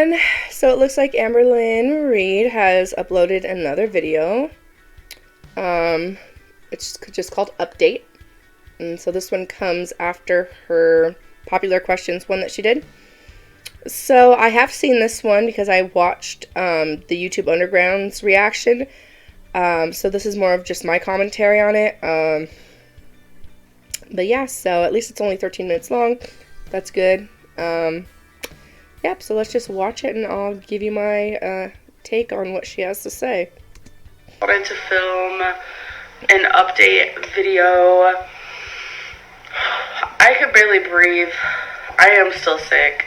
everyone. So it looks like Amberlynn Reid has uploaded another video. It's just called Update. And so this one comes after her popular questions one that she did. So I have seen this one because I watched the YouTube Underground's reaction. So this is more of just my commentary on it. But yeah, so at least it's only 13 minutes long. That's good. Yep, so let's just watch it and I'll give you my take on what she has to say. I wanted to film an update video. I could barely breathe. I am still sick.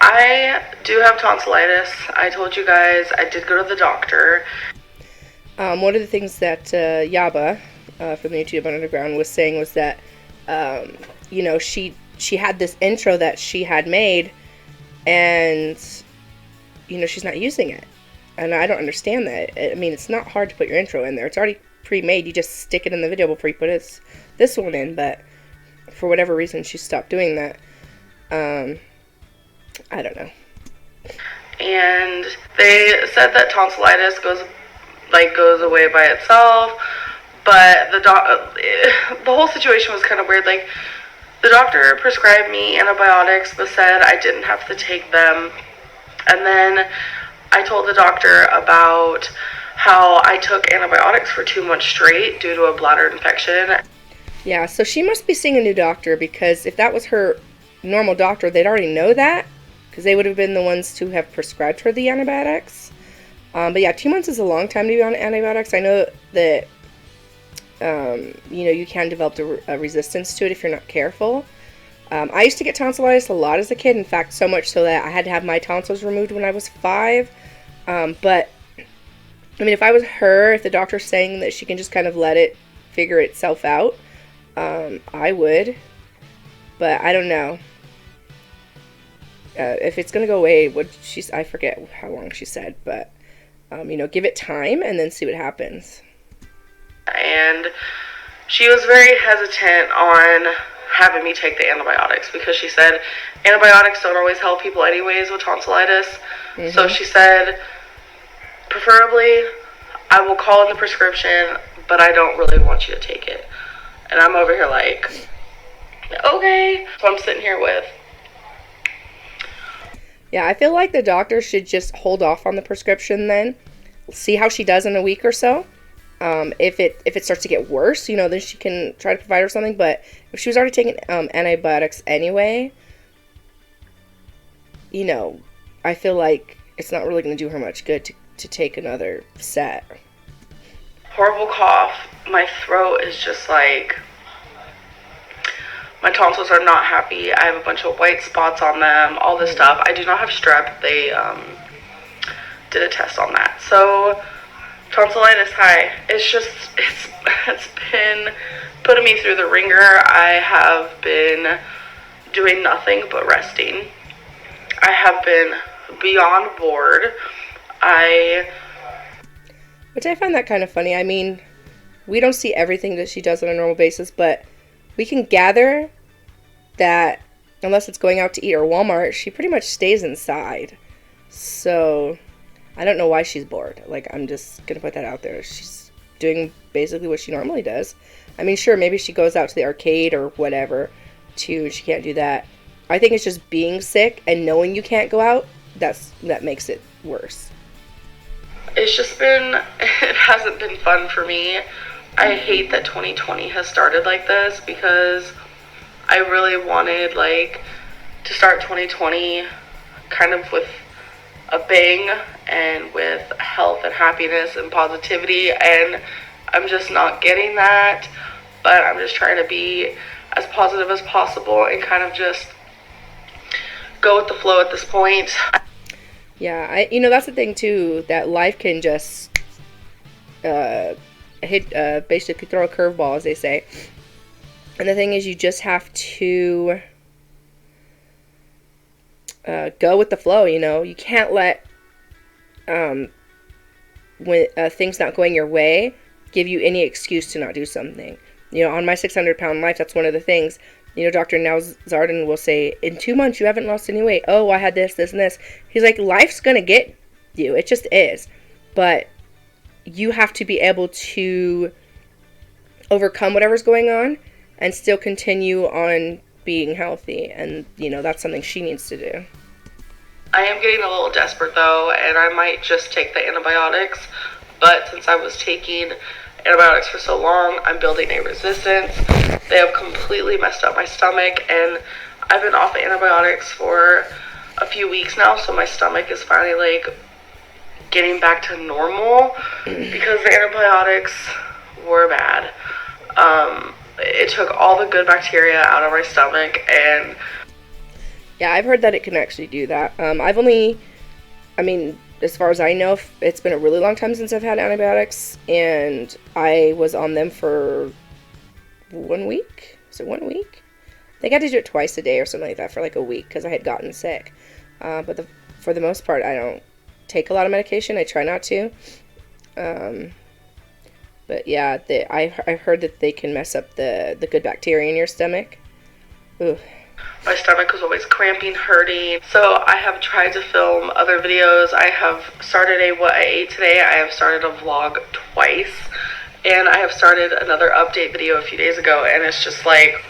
I do have tonsillitis. I told you guys I did go to the doctor. One of the things that Yaba from the YouTube Underground was saying was that, you know, she had this intro that she had made, and, you know, she's not using it. And I don't understand that. I mean, it's not hard to put your intro in there. It's already pre-made. You just stick it in the video before you put this one in. But for whatever reason, she stopped doing that. I don't know. And they said that tonsillitis goes away by itself. But the whole situation was kind of weird. Like, the doctor prescribed me antibiotics but said I didn't have to take them. And then I told the doctor about how I took antibiotics for 2 months straight due to a bladder infection. Yeah, so she must be seeing a new doctor, because if that was her normal doctor, they'd already know that, because they would have been the ones to have prescribed her the antibiotics. But yeah, 2 months is a long time to be on antibiotics. I know that you know, you can develop a resistance to it if you're not careful. I used to get tonsillitis a lot as a kid. In fact, so much so that I had to have my tonsils removed when I was 5. But I mean, if I was her, if the doctor's saying that she can just kind of let it figure itself out, I would. But I don't know. If it's gonna go away, I forget how long she said, but you know, give it time and then see what happens. And she was very hesitant on having me take the antibiotics because she said antibiotics don't always help people anyways with tonsillitis. Mm-hmm. So she said, preferably, I will call in the prescription, but I don't really want you to take it. And I'm over here like, okay. So I'm sitting here with. Yeah, I feel like the doctor should just hold off on the prescription then. See how she does in a week or so. If it starts to get worse, you know, then she can try to provide her something. But if she was already taking antibiotics anyway, you know, I feel like it's not really going to do her much good to take another set. Horrible cough. My throat is just like, my tonsils are not happy. I have a bunch of white spots on them, all this stuff. I do not have strep. They did a test on that. So tonsillitis, hi. It's been putting me through the ringer. I have been doing nothing but resting. I have been beyond bored. Which I find that kind of funny. I mean, we don't see everything that she does on a normal basis, but we can gather that unless it's going out to eat or Walmart, she pretty much stays inside. So I don't know why she's bored. Like, I'm just gonna put that out there. She's doing basically what she normally does. I mean, sure, maybe she goes out to the arcade or whatever too. She can't do that. I think it's just being sick and knowing you can't go out, that makes it worse. It's just been, it hasn't been fun for me. I hate that 2020 has started like this because I really wanted, like, to start 2020 kind of with a bang and with health and happiness and positivity, and I'm just not getting that. But I'm just trying to be as positive as possible and kind of just go with the flow at this point. Yeah, you know, that's the thing too, that life can just basically throw a curveball, as they say. And the thing is, you just have to go with the flow, you know. You can't let when things not going your way give you any excuse to not do something. You know, on my 600-pound life, that's one of the things. Dr. Nowzaradan will say, in 2 months you haven't lost any weight. Oh, I had this, and this. He's like, life's going to get you. It just is. But you have to be able to overcome whatever's going on and still continue on being healthy. And, that's something she needs to do. I am getting a little desperate though, and I might just take the antibiotics. But since I was taking antibiotics for so long, I'm building a resistance. They have completely messed up my stomach, and I've been off of antibiotics for a few weeks now, so my stomach is finally like getting back to normal because the antibiotics were bad. It took all the good bacteria out of my stomach, and yeah, I've heard that it can actually do that. As far as I know, it's been a really long time since I've had antibiotics, and I was on them for 1 week. Was it 1 week? I think I had to do it twice a day or something like that for like a week because I had gotten sick. But for the most part, I don't take a lot of medication. I try not to. But yeah, I heard that they can mess up the good bacteria in your stomach. Ooh. My stomach was always cramping, hurting. So I have tried to film other videos. I have started a what I ate today. I have started a vlog twice. And I have started another update video a few days ago. And it's just like,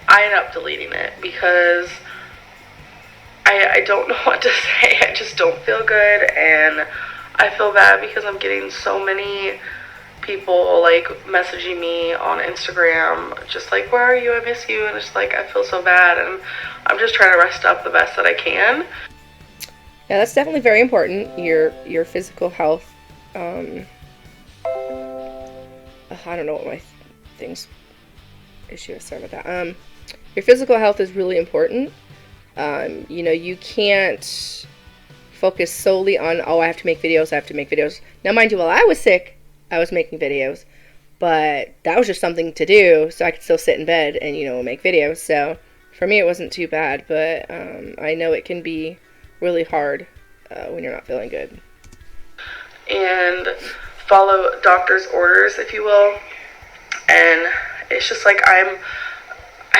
I end up deleting it because I don't know what to say. I just don't feel good. And I feel bad because I'm getting so many people like messaging me on Instagram just like, where are you, I miss you, and it's like I feel so bad, and I'm just trying to rest up the best that I can. Yeah, that's definitely very important, your physical health. I don't know what my issue is. Sorry about that. Your physical health is really important. You can't focus solely on, I have to make videos. Now mind you, while I was sick, I was making videos, but that was just something to do so I could still sit in bed and, make videos. So for me, it wasn't too bad, but I know it can be really hard when you're not feeling good. And follow doctor's orders, if you will. And it's just like I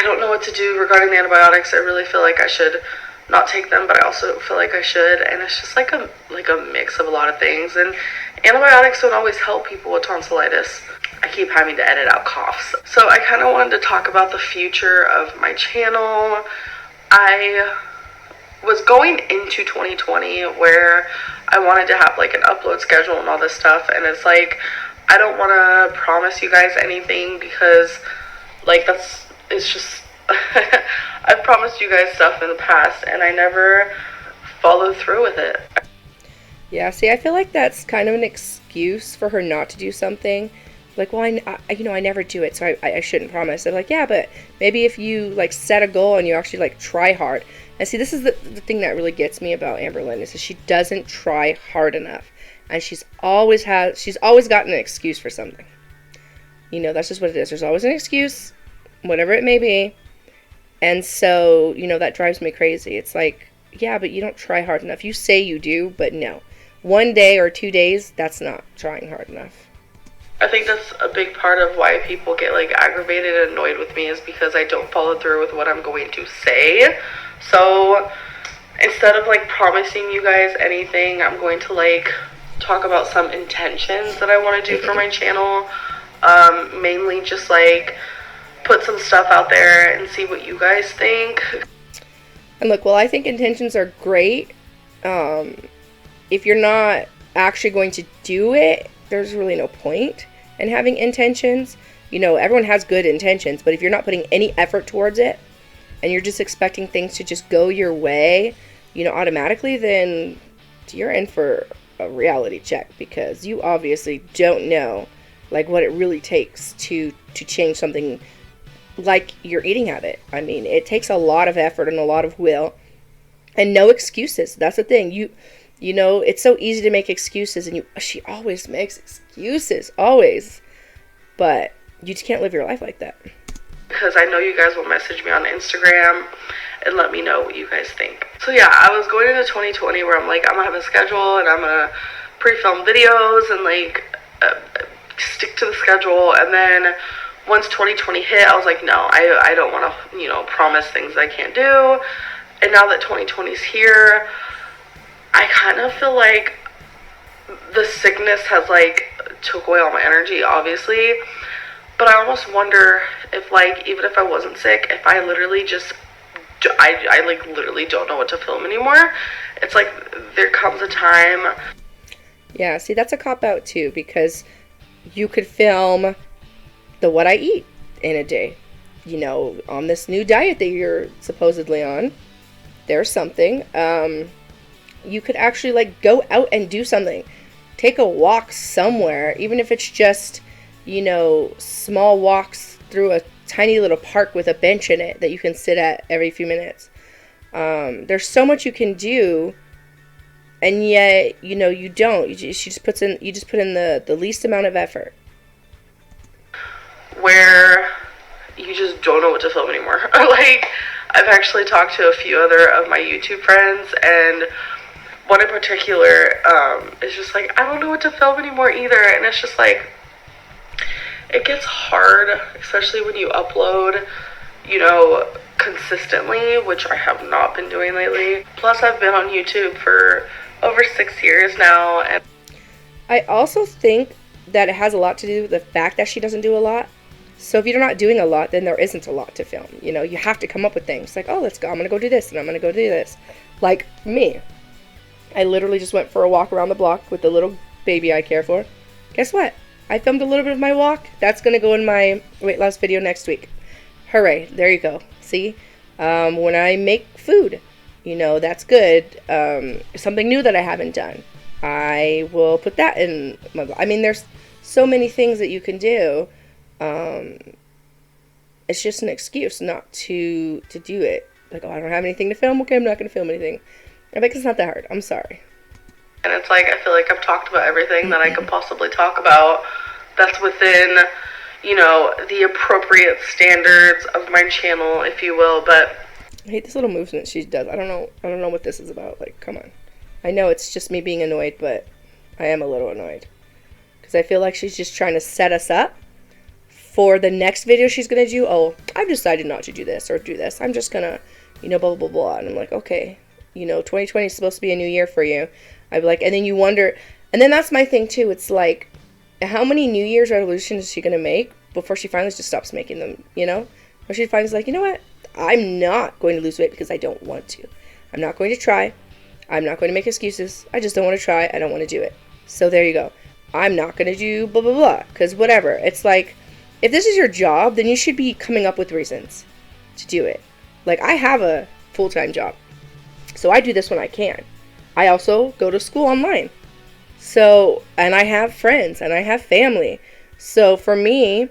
don't know what to do regarding the antibiotics. I really feel like I should not take them, but I also feel like I should, and it's just like a mix of a lot of things. And antibiotics don't always help people with tonsillitis. I keep having to edit out coughs. So I kind of wanted to talk about the future of my channel. I was going into 2020 where I wanted to have like an upload schedule and all this stuff, and it's like I don't want to promise you guys anything because like it's just I've promised you guys stuff in the past and I never followed through with it. Yeah, see, I feel like that's kind of an excuse for her not to do something. Like, well, I never do it, so I shouldn't promise. They're like, yeah, but maybe if you like set a goal and you actually like try hard. And see, this is the thing that really gets me about Amberlynn is that she doesn't try hard enough, and she's always gotten an excuse for something. That's just what it is. There's always an excuse, whatever it may be. And so, that drives me crazy. It's like, yeah, but you don't try hard enough. You say you do, but no. 1 day or 2 days, that's not trying hard enough. I think that's a big part of why people get like aggravated and annoyed with me is because I don't follow through with what I'm going to say. So instead of like promising you guys anything, I'm going to like talk about some intentions that I want to do for my channel. Mainly just like put some stuff out there and see what you guys think. And look, well, I think intentions are great. If you're not actually going to do it, there's really no point in having intentions. Everyone has good intentions, but if you're not putting any effort towards it and you're just expecting things to just go your way, automatically, then you're in for a reality check because you obviously don't know like what it really takes to change something like your eating habit. I mean, it takes a lot of effort and a lot of will and no excuses. That's the thing. It's so easy to make excuses, and she always makes excuses, always. But you just can't live your life like that. Because I know you guys will message me on Instagram and let me know what you guys think. So yeah, I was going into 2020 where I'm like, I'm going to have a schedule and I'm going to pre-film videos and like stick to the schedule. And then once 2020 hit, I was like, no, I don't want to, promise things I can't do. And now that 2020 is here, I kind of feel like the sickness has, like, took away all my energy, obviously. But I almost wonder if, like, even if I wasn't sick, if I literally just, I like, literally don't know what to film anymore. It's like, there comes a time. Yeah, see, that's a cop-out, too, because you could film the what I eat in a day. On this new diet that you're supposedly on, there's something. You could actually, like, go out and do something. Take a walk somewhere, even if it's just, small walks through a tiny little park with a bench in it that you can sit at every few minutes. There's so much you can do, and yet, you don't. You just put in the least amount of effort. Where you just don't know what to film anymore. Like, I've actually talked to a few other of my YouTube friends, and one in particular is just like, I don't know what to film anymore either. And it's just like, it gets hard, especially when you upload, consistently, which I have not been doing lately. Plus, I've been on YouTube for over 6 years now. And I also think that it has a lot to do with the fact that she doesn't do a lot. So if you're not doing a lot, then there isn't a lot to film. You have to come up with things. Like, oh, let's go. I'm going to go do this, and I'm going to go do this. Like me. I literally just went for a walk around the block with the little baby I care for. Guess what? I filmed a little bit of my walk. That's going to go in my weight loss video next week. Hooray. There you go. See? When I make food, that's good. Something new that I haven't done, I will put that in my blog. I mean, there's so many things that you can do. It's just an excuse not to do it. Like, oh, I don't have anything to film. Okay, I'm not going to film anything. I'm like, it's not that hard. I'm sorry. And it's like, I feel like I've talked about everything that I could possibly talk about that's within, the appropriate standards of my channel, if you will. But I hate this little movement she does. I don't know what this is about. Like, come on. I know it's just me being annoyed, but I am a little annoyed. Because I feel like she's just trying to set us up for the next video she's going to do. Oh, I've decided not to do this or do this. I'm just going to, blah, blah, blah, blah. And I'm like, okay, 2020 is supposed to be a new year for you. I'd be like, and then you wonder, and then that's my thing too. It's like, how many New Year's resolutions is she going to make before she finally just stops making them, Or she finally is like, you know what? I'm not going to lose weight because I don't want to. I'm not going to try. I'm not going to make excuses. I just don't want to try. I don't want to do it. So there you go. I'm not going to do blah, blah, blah. Because whatever. It's like, if this is your job, then you should be coming up with reasons to do it. Like, I have a full-time job. So I do this when I can. I also go to school online. So, and I have friends and I have family. So for me,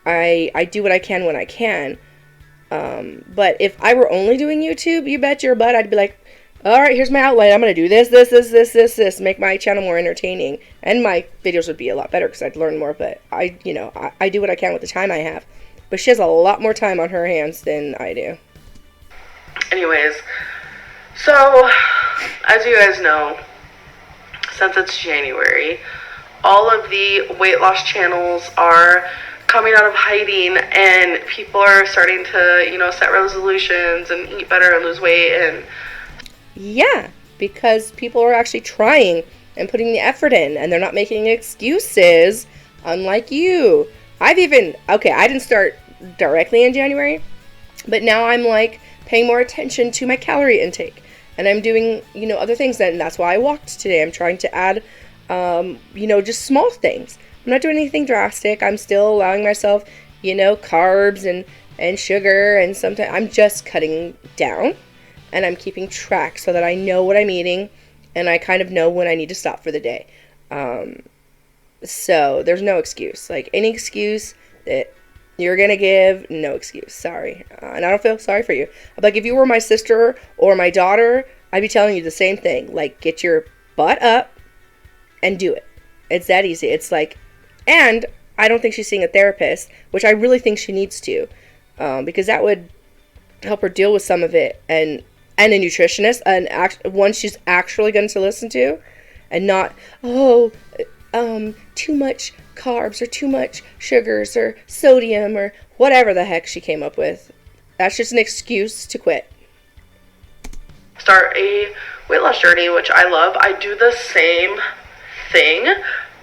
I do what I can when I can. But if I were only doing YouTube, you bet your butt I'd be like, all right, here's my outline. I'm going to do this, make my channel more entertaining. And my videos would be a lot better because I'd learn more. But I do what I can with the time I have. But she has a lot more time on her hands than I do. Anyways, so as you guys know, since it's January, all of the weight loss channels are coming out of hiding, and people are starting to, set resolutions and eat better and lose weight. And yeah, because people are actually trying and putting the effort in, and they're not making excuses, unlike you. I didn't start directly in January, but now I'm like paying more attention to my calorie intake, and I'm doing, other things, and that's why I walked today. I'm trying to add, just small things. I'm not doing anything drastic. I'm still allowing myself, carbs and sugar, and sometimes I'm just cutting down, and I'm keeping track so that I know what I'm eating, and I kind of know when I need to stop for the day. So there's no excuse. Like, any excuse that you're gonna give, no excuse. Sorry. And I don't feel sorry for you. Like, if you were my sister or my daughter, I'd be telling you the same thing. Like, get your butt up and do it. It's that easy. It's like, and I don't think she's seeing a therapist, which I really think she needs to, because that would help her deal with some of it, and a nutritionist, and one she's actually going to listen to, and not, too much carbs or too much sugars or sodium or whatever the heck she came up with. That's just an excuse to quit. Start a weight loss journey, which I love. I do the same thing,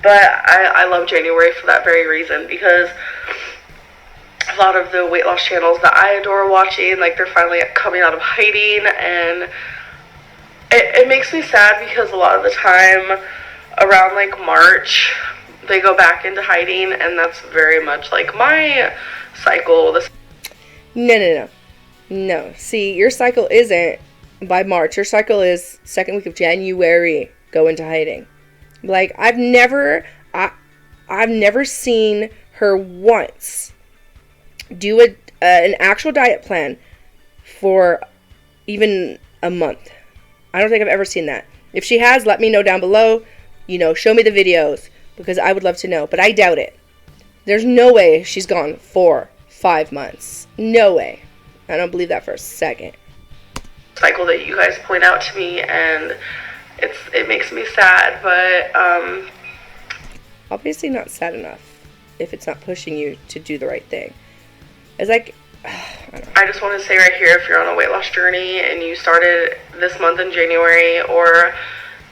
but I love January for that very reason, because a lot of the weight loss channels that I adore watching, like, they're finally coming out of hiding, and it makes me sad because a lot of the time around like March they go back into hiding, and that's very much like my cycle. No. See, your cycle isn't by March. Your cycle is second week of January, go into hiding. Like, I've never seen her once do an actual diet plan for even a month. I don't think I've ever seen that. If she has, let me know down below. Show me the videos, because I would love to know. But I doubt it. There's no way she's gone 4-5 months. No way. I don't believe that for a second. Cycle that you guys point out to me, and it makes me sad, but obviously not sad enough if it's not pushing you to do the right thing. It's like, I just want to say right here, if you're on a weight loss journey and you started this month in January, or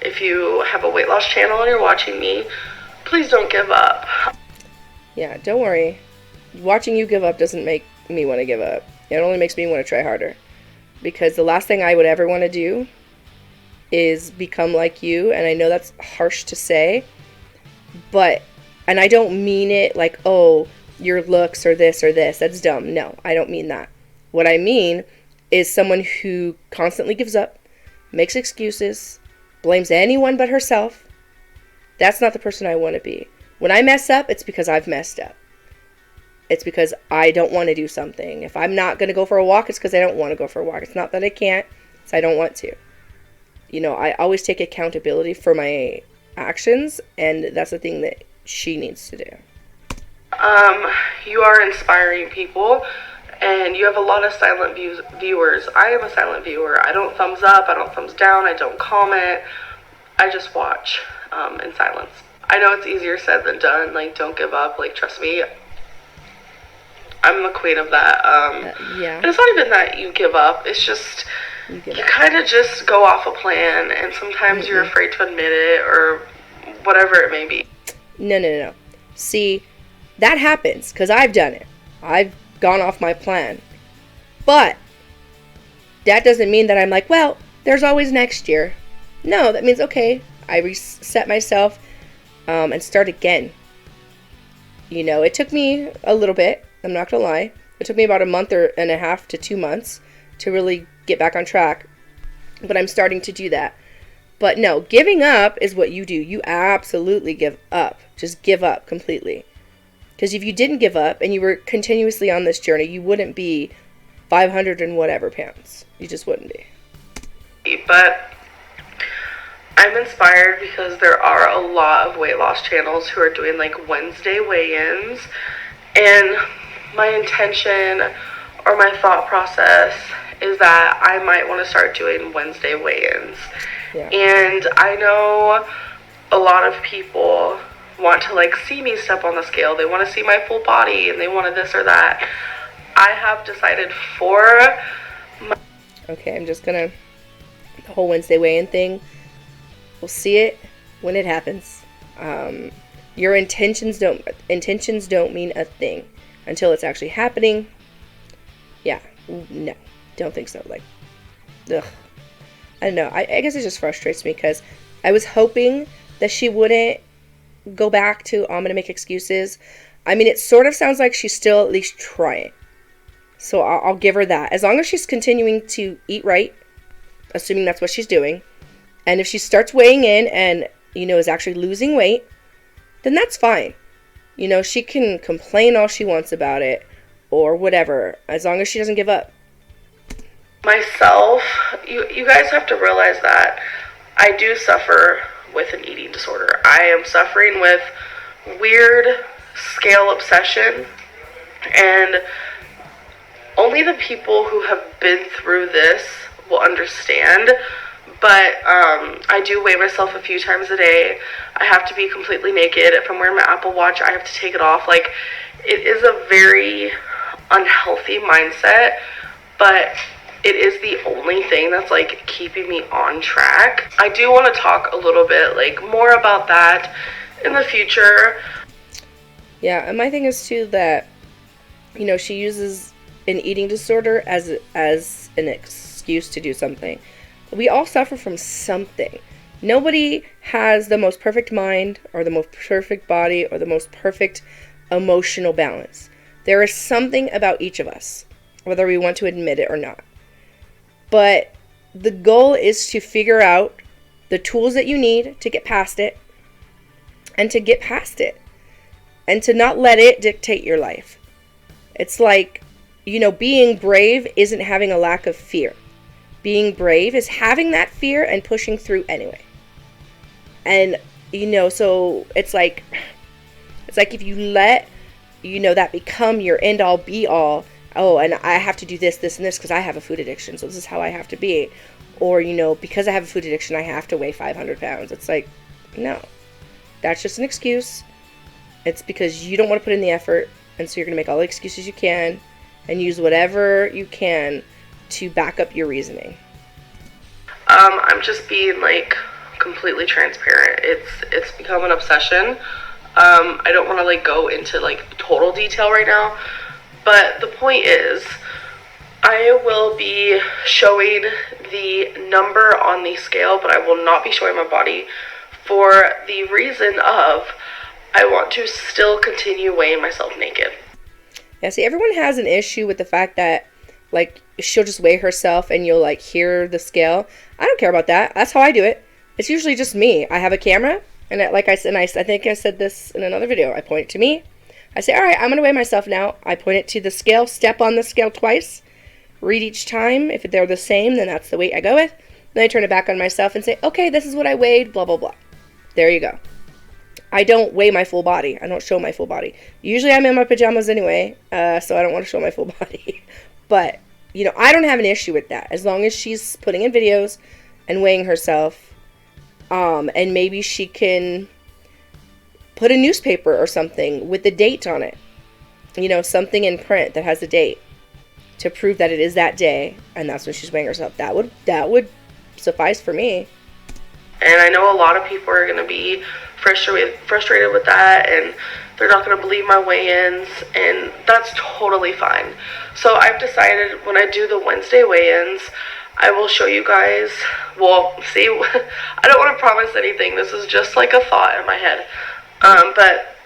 if you have a weight loss channel and you're watching me, please don't give up. Yeah, don't worry. Watching you give up doesn't make me want to give up. It only makes me want to try harder. Because the last thing I would ever want to do is become like you. And I know that's harsh to say. And I don't mean it like, oh, your looks or this or this. That's dumb. No, I don't mean that. What I mean is someone who constantly gives up, makes excuses, blames anyone but herself. That's not the person I want to be. When I mess up, it's because I've messed up. It's because I don't want to do something. If I'm not going to go for a walk, it's because I don't want to go for a walk. It's not that I can't, it's I don't want to. I always take accountability for my actions, and that's the thing that she needs to do. You are inspiring people, and you have a lot of silent viewers. I am a silent viewer. I don't thumbs up, I don't thumbs down, I don't comment. I just watch in silence. I know it's easier said than done. Like, don't give up. Like, trust me, I'm the queen of that. Yeah. And it's not even that you give up. It's just you kind of just go off a plan, and sometimes you're afraid to admit it, or whatever it may be. No. See, that happens because I've done it. I've gone off my plan. But that doesn't mean that I'm like, well, there's always next year. No, that means, okay, I reset myself and start again. It took me a little bit. I'm not going to lie. It took me about a month and a half to 2 months to really get back on track. But I'm starting to do that. But no, giving up is what you do. You absolutely give up. Just give up completely. Because if you didn't give up and you were continuously on this journey, you wouldn't be 500 and whatever pounds. You just wouldn't be. But I'm inspired because there are a lot of weight loss channels who are doing like Wednesday weigh-ins. And my intention or my thought process is that I might want to start doing Wednesday weigh-ins. Yeah. And I know a lot of people want to like see me step on the scale. They want to see my full body, and they want to this or that. I have decided Okay, I'm just gonna... The whole Wednesday weigh-in thing, we'll see it when it happens. Your intentions don't mean a thing until it's actually happening. Yeah, no, don't think so. Like, ugh. I don't know. I guess it just frustrates me because I was hoping that she wouldn't go back to, oh, I'm going to make excuses. I mean, it sort of sounds like she's still at least trying. So I'll give her that. As long as she's continuing to eat right, assuming that's what she's doing, and if she starts weighing in and, is actually losing weight, then that's fine. She can complain all she wants about it or whatever, as long as she doesn't give up. Myself, you guys have to realize that I do suffer with an eating disorder. I am suffering with weird scale obsession, and only the people who have been through this will understand. But I do weigh myself a few times a day. I have to be completely naked. If I'm wearing my Apple Watch, I have to take it off. Like, it is a very unhealthy mindset, but it is the only thing that's like keeping me on track. I do want to talk a little bit like more about that in the future. Yeah, and my thing is too that, you know, she uses an eating disorder as an excuse to do something. We all suffer from something. Nobody has the most perfect mind or the most perfect body or the most perfect emotional balance. There is something about each of us, whether we want to admit it or not. But the goal is to figure out the tools that you need to get past it and to get past it and to not let it dictate your life. It's like, you know, being brave isn't having a lack of fear. Being brave is having that fear and pushing through anyway. And, you know, so it's like if you let, you know, that become your end all be all. Oh, and I have to do this, this, and this because I have a food addiction, so this is how I have to be. Or, you know, because I have a food addiction, I have to weigh 500 pounds. It's like, no. That's just an excuse. It's because you don't want to put in the effort, and so you're going to make all the excuses you can and use whatever you can to back up your reasoning. I'm just being like completely transparent. It's become an obsession. I don't want to like go into like total detail right now, but the point is, I will be showing the number on the scale, but I will not be showing my body for the reason of I want to still continue weighing myself naked. Yeah, see, everyone has an issue with the fact that, like, she'll just weigh herself and you'll, like, hear the scale. I don't care about that. That's how I do it. It's usually just me. I have a camera, and like I said, I think I said this in another video. I point it to me. I say, all right, I'm going to weigh myself now. I point it to the scale, step on the scale twice, read each time. If they're the same, then that's the weight I go with. Then I turn it back on myself and say, okay, this is what I weighed, blah, blah, blah. There you go. I don't weigh my full body. I don't show my full body. Usually I'm in my pajamas anyway, so I don't want to show my full body. But, you know, I don't have an issue with that. As long as she's putting in videos and weighing herself, and maybe she can put a newspaper or something with the date on it. You know, something in print that has a date to prove that it is that day, and that's when she's weighing herself. That would suffice for me. And I know a lot of people are going to be frustrated with that, and they're not going to believe my weigh-ins, and that's totally fine. So I've decided when I do the Wednesday weigh-ins, I will show you guys, well, see, I don't want to promise anything. This is just like a thought in my head. But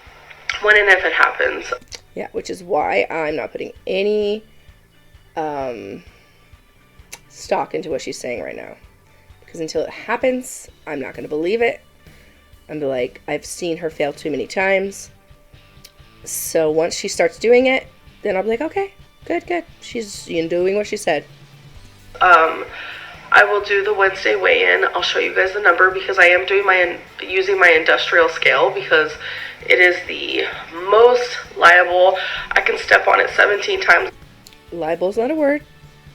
when and if it happens. Yeah, which is why I'm not putting any stock into what she's saying right now. Because until it happens, I'm not going to believe it. I'm be like, I've seen her fail too many times. So once she starts doing it, then I'll be like, okay, good. She's doing what she said. I will do the Wednesday weigh-in. I'll show you guys the number because I am doing using my industrial scale because it is the most liable. I can step on it 17 times. Liable is not a word.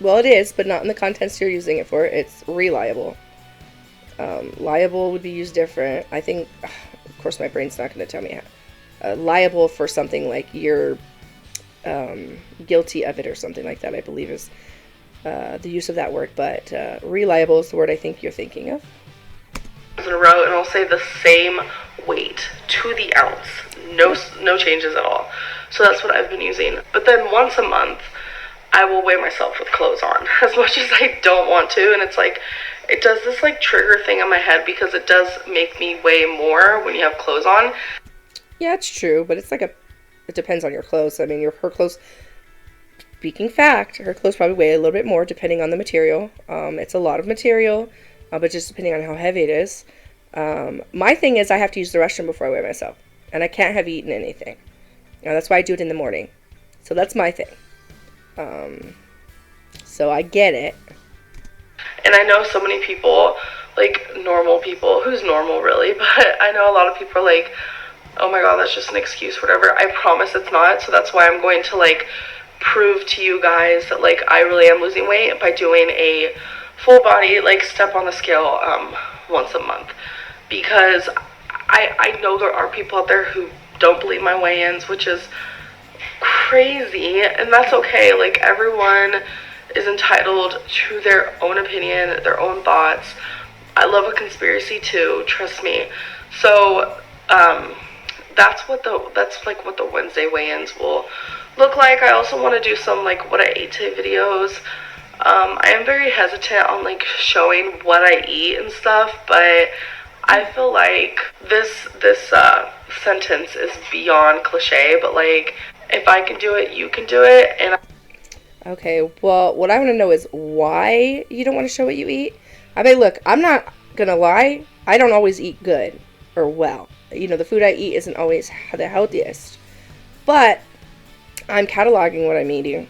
Well, it is, but not in the context you're using it for. It's reliable. Liable would be used different. I think, of course, my brain's not going to tell me how. Liable for something like you're guilty of it or something like that, I believe is the use of that word. But reliable is the word I think you're thinking of. In a row, and I'll say the same weight to the ounce. No changes at all. So that's what I've been using. But then once a month, I will weigh myself with clothes on, as much as I don't want to, and it's like, it does this like trigger thing in my head because it does make me weigh more when you have clothes on. Yeah, it's true, but it's like it depends on your clothes. I mean, her clothes, speaking fact, her clothes probably weigh a little bit more depending on the material. It's a lot of material, but just depending on how heavy it is. My thing is I have to use the restroom before I weigh myself, and I can't have eaten anything. That's why I do it in the morning. So that's my thing. So I get it. And I know so many people, like normal people, who's normal really, but I know a lot of people are like, oh my god, that's just an excuse, whatever. I promise it's not. So that's why I'm going to like prove to you guys that like I really am losing weight by doing a full body, like, step on the scale once a month, because I know there are people out there who don't believe my weigh-ins, which is crazy, and that's okay. Like, everyone is entitled to their own opinion, their own thoughts. I love a conspiracy too, trust me. So that's what the Wednesday weigh-ins will look like. I also want to do some like what I ate today videos. I am very hesitant on like showing what I eat and stuff, but I feel like this sentence is beyond cliche, but like, if I can do it, you can do it. And Okay, well, what I want to know is why you don't want to show what you eat. I mean, look, I'm not gonna lie. I don't always eat good or well. You know, the food I eat isn't always the healthiest. But I'm cataloging what I'm eating.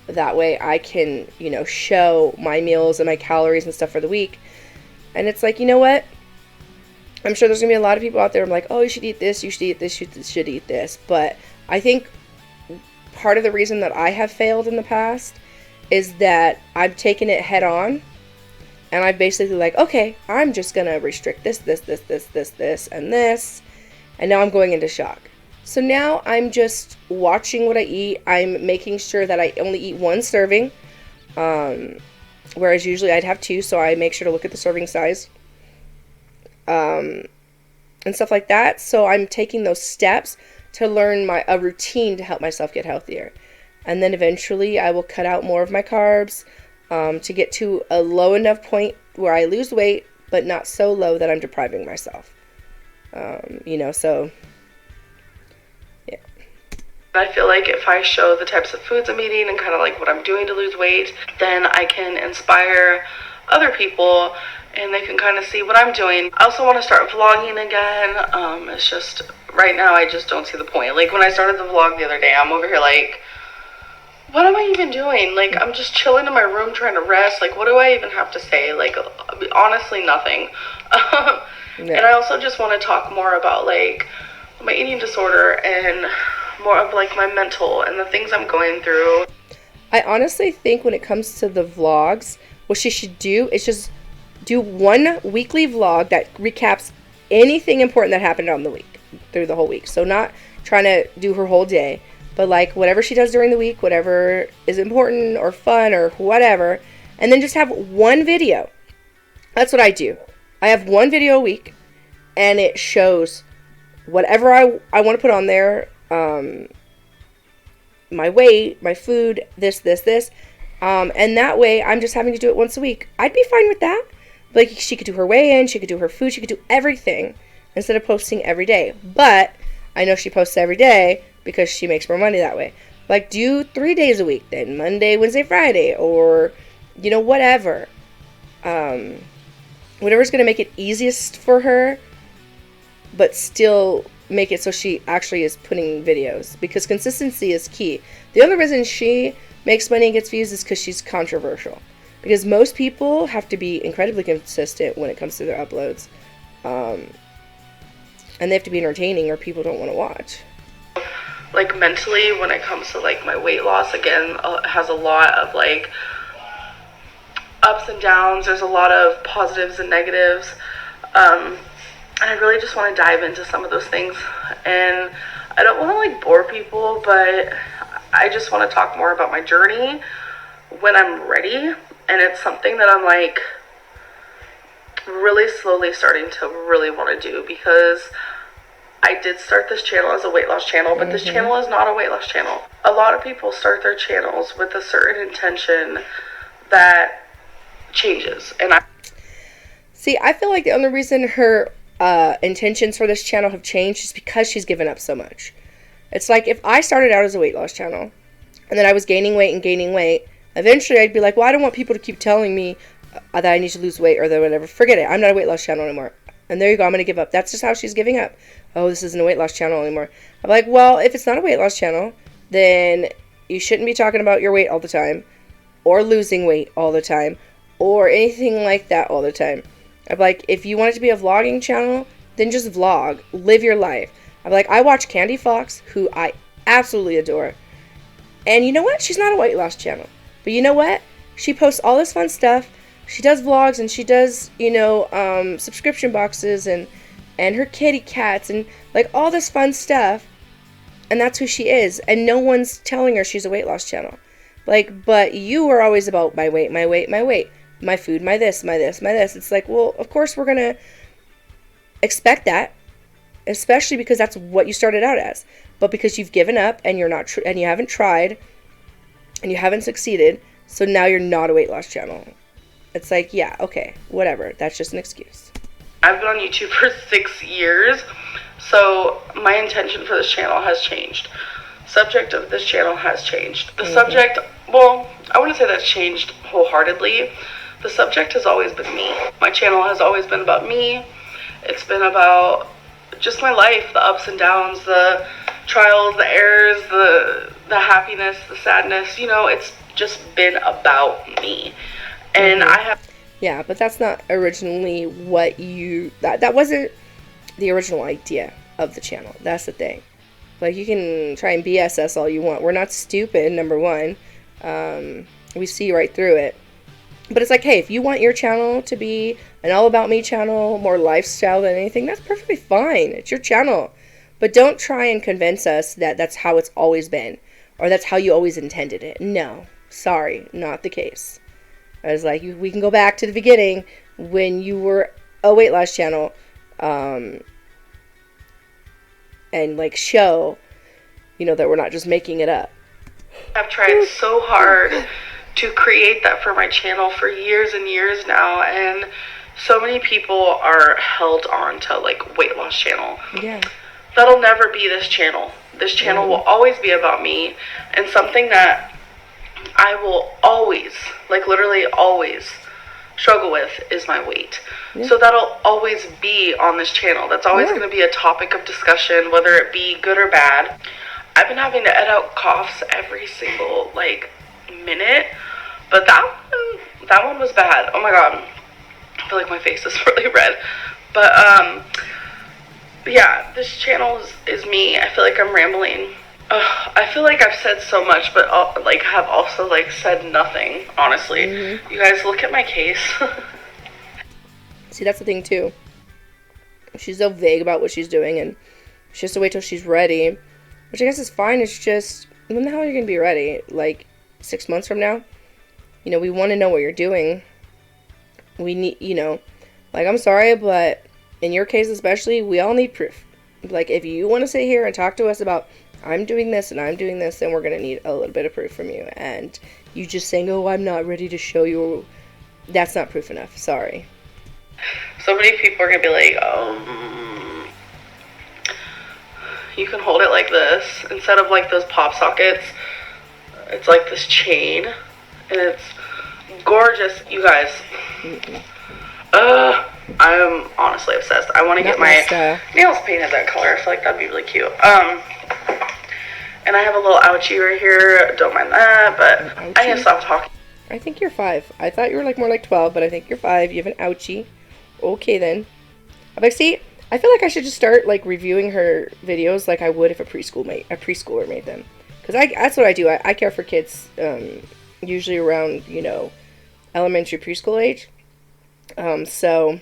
That way I can, you know, show my meals and my calories and stuff for the week. And it's like, you know what? I'm sure there's going to be a lot of people out there. I'm like, oh, you should eat this, you should eat this, you should eat this. But I think part of the reason that I have failed in the past is that I've taken it head on. And I'm basically like, okay, I'm just going to restrict this, and this. And now I'm going into shock. So now I'm just watching what I eat. I'm making sure that I only eat one serving. Whereas usually I'd have two. So I make sure to look at the serving size. And stuff like that. So I'm taking those steps to learn a routine to help myself get healthier. And then eventually I will cut out more of my carbs to get to a low enough point where I lose weight, but not so low that I'm depriving myself. You know, so yeah. I feel like if I show the types of foods I'm eating and kind of like what I'm doing to lose weight, then I can inspire other people and they can kind of see what I'm doing. I also want to start vlogging again. It's just, right now I just don't see the point. Like, when I started the vlog the other day, I'm over here like, what am I even doing? Like, I'm just chilling in my room trying to rest. Like, what do I even have to say? Like, honestly, nothing. Yeah. And I also just want to talk more about, like, my eating disorder and more of, like, my mental and the things I'm going through. I honestly think when it comes to the vlogs, what she should do is just do one weekly vlog that recaps anything important that happened on the week, through the whole week. So not trying to do her whole day, but like whatever she does during the week, whatever is important or fun or whatever, and then just have one video. That's what I do. I have one video a week, and it shows whatever I want to put on there, my weight, my food, this, and that way I'm just having to do it once a week. I'd be fine with that. Like, she could do her weigh-in, she could do her food, she could do everything instead of posting every day. But I know she posts every day because she makes more money that way. Like, do 3 days a week then, Monday, Wednesday, Friday, or, you know, whatever. Whatever's going to make it easiest for her, but still make it so she actually is putting videos, because consistency is key. The only reason she makes money and gets views is because she's controversial, because most people have to be incredibly consistent when it comes to their uploads, and they have to be entertaining or people don't want to watch. Like, mentally, when it comes to like my weight loss, again, has a lot of like ups and downs. There's a lot of positives and negatives. And I really just want to dive into some of those things. And I don't want to like bore people, but I just want to talk more about my journey when I'm ready. And it's something that I'm like really slowly starting to really want to do, because I did start this channel as a weight loss channel, but this channel is not a weight loss channel. A lot of people start their channels with a certain intention that changes. And I feel like the only reason her intentions for this channel have changed is because she's given up so much. It's like, if I started out as a weight loss channel and then I was gaining weight, eventually I'd be like, well, I don't want people to keep telling me that I need to lose weight or that whatever. Forget it. I'm not a weight loss channel anymore. And there you go. I'm going to give up. That's just how she's giving up. Oh, this isn't a weight loss channel anymore. I'm like, well, if it's not a weight loss channel, then you shouldn't be talking about your weight all the time, or losing weight all the time, or anything like that all the time. I'm like, if you want it to be a vlogging channel, then just vlog. Live your life. I'm like, I watch Candy Fox, who I absolutely adore. And you know what? She's not a weight loss channel. But you know what? She posts all this fun stuff. She does vlogs and she does, subscription boxes and her kitty cats and like all this fun stuff. And that's who she is. And no one's telling her she's a weight loss channel. Like, but you are always about my weight, my weight, my weight, my food, my this, my this, my this. It's like, well, of course we're going to expect that, especially because that's what you started out as. But because you've given up and you're not and you haven't tried and you haven't succeeded, so now you're not a weight loss channel. It's like, yeah, okay, whatever. That's just an excuse. I've been on YouTube for 6 years, so my intention for this channel has changed. Subject of this channel has changed. The subject, well, I wouldn't say that's changed wholeheartedly. The subject has always been me. My channel has always been about me. It's been about just my life, the ups and downs, the trials, the errors, the happiness, the sadness. It's just been about me. And I have... Yeah, but that's not originally what that wasn't the original idea of the channel. That's the thing. Like, you can try and BS us all you want. We're not stupid, number one. We see right through it. But it's like, hey, if you want your channel to be an all about me channel, more lifestyle than anything, that's perfectly fine. It's your channel. But don't try and convince us that that's how it's always been, or that's how you always intended it. No, sorry, not the case. I was like, we can go back to the beginning when you were a weight loss channel, and like show, that we're not just making it up. I've tried so hard to create that for my channel for years and years now, and so many people are held on to like weight loss channel. Yeah. That'll never be this channel. This channel will always be about me, and something that I will always, like literally always, struggle with is my weight. Yeah. So that'll always be on this channel. That's always going to be a topic of discussion, whether it be good or bad. I've been having to edit out coughs every single minute, but that one was bad. Oh my god, I feel like my face is really red. But yeah, this channel is me. I feel like I'm rambling. I feel like I've said so much, but have also said nothing. Honestly, you guys look at my case. See, that's the thing too. She's so vague about what she's doing, and she has to wait till she's ready, which I guess is fine. It's just, when the hell are you gonna be ready? Like 6 months from now? We want to know what you're doing. We need, I'm sorry, but in your case especially, we all need proof. Like, if you want to sit here and talk to us about, I'm doing this and I'm doing this, then we're going to need a little bit of proof from you. And you just saying, oh, I'm not ready to show you, that's not proof enough. Sorry. So many people are going to be like, you can hold it like this. Instead of those pop sockets, it's like this chain. And it's gorgeous, you guys. I'm honestly obsessed. I want to get my nails painted that color. I feel like that'd be really cute. And I have a little ouchie right here. Don't mind that, but I need to stop talking. I think you're 5. I thought you were more like 12, but I think you're 5. You have an ouchie. Okay, then. I'm like, see, I feel like I should just start reviewing her videos like I would if a preschooler made them. Because that's what I do. I care for kids, usually around, elementary, preschool age. So,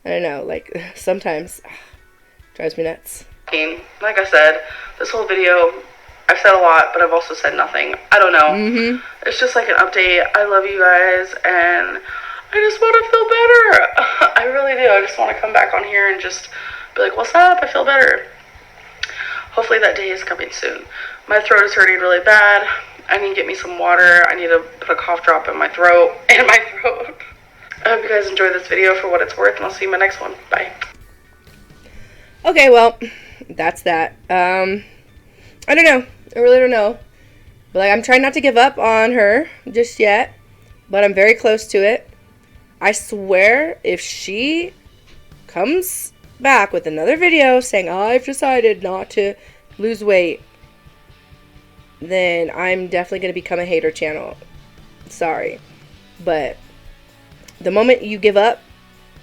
I don't know, sometimes drives me nuts. Like I said, this whole video, I've said a lot, but I've also said nothing. I don't know. It's just like an update. I love you guys, and I just want to feel better. I really do. I just want to come back on here and just be like, what's up? I feel better. Hopefully that day is coming soon. My throat is hurting really bad. I need to get me some water. I need to put a cough drop in my throat. I hope you guys enjoyed this video for what it's worth, and I'll see you in my next one. Bye. Okay, well, that's that. I don't know. I really don't know. But I'm trying not to give up on her just yet, but I'm very close to it. I swear, if she comes back with another video saying, I've decided not to lose weight, then I'm definitely going to become a hater channel. Sorry. But the moment you give up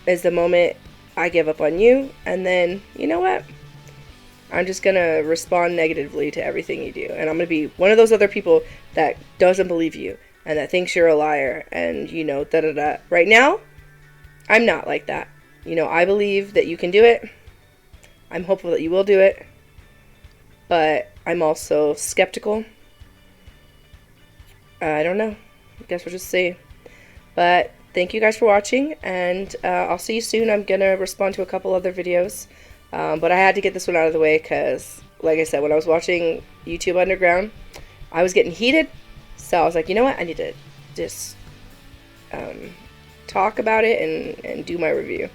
is the moment I give up on you. And then, you know what? I'm just going to respond negatively to everything you do. And I'm going to be one of those other people that doesn't believe you. and that thinks you're a liar, and, da da da. Right now, I'm not like that. I believe that you can do it. I'm hopeful that you will do it. But I'm also skeptical. I don't know. I guess we'll just see. But thank you guys for watching, and I'll see you soon. I'm going to respond to a couple other videos. But I had to get this one out of the way because, like I said, when I was watching YouTube Underground, I was getting heated. So I was like, you know what? I need to just talk about it and do my review.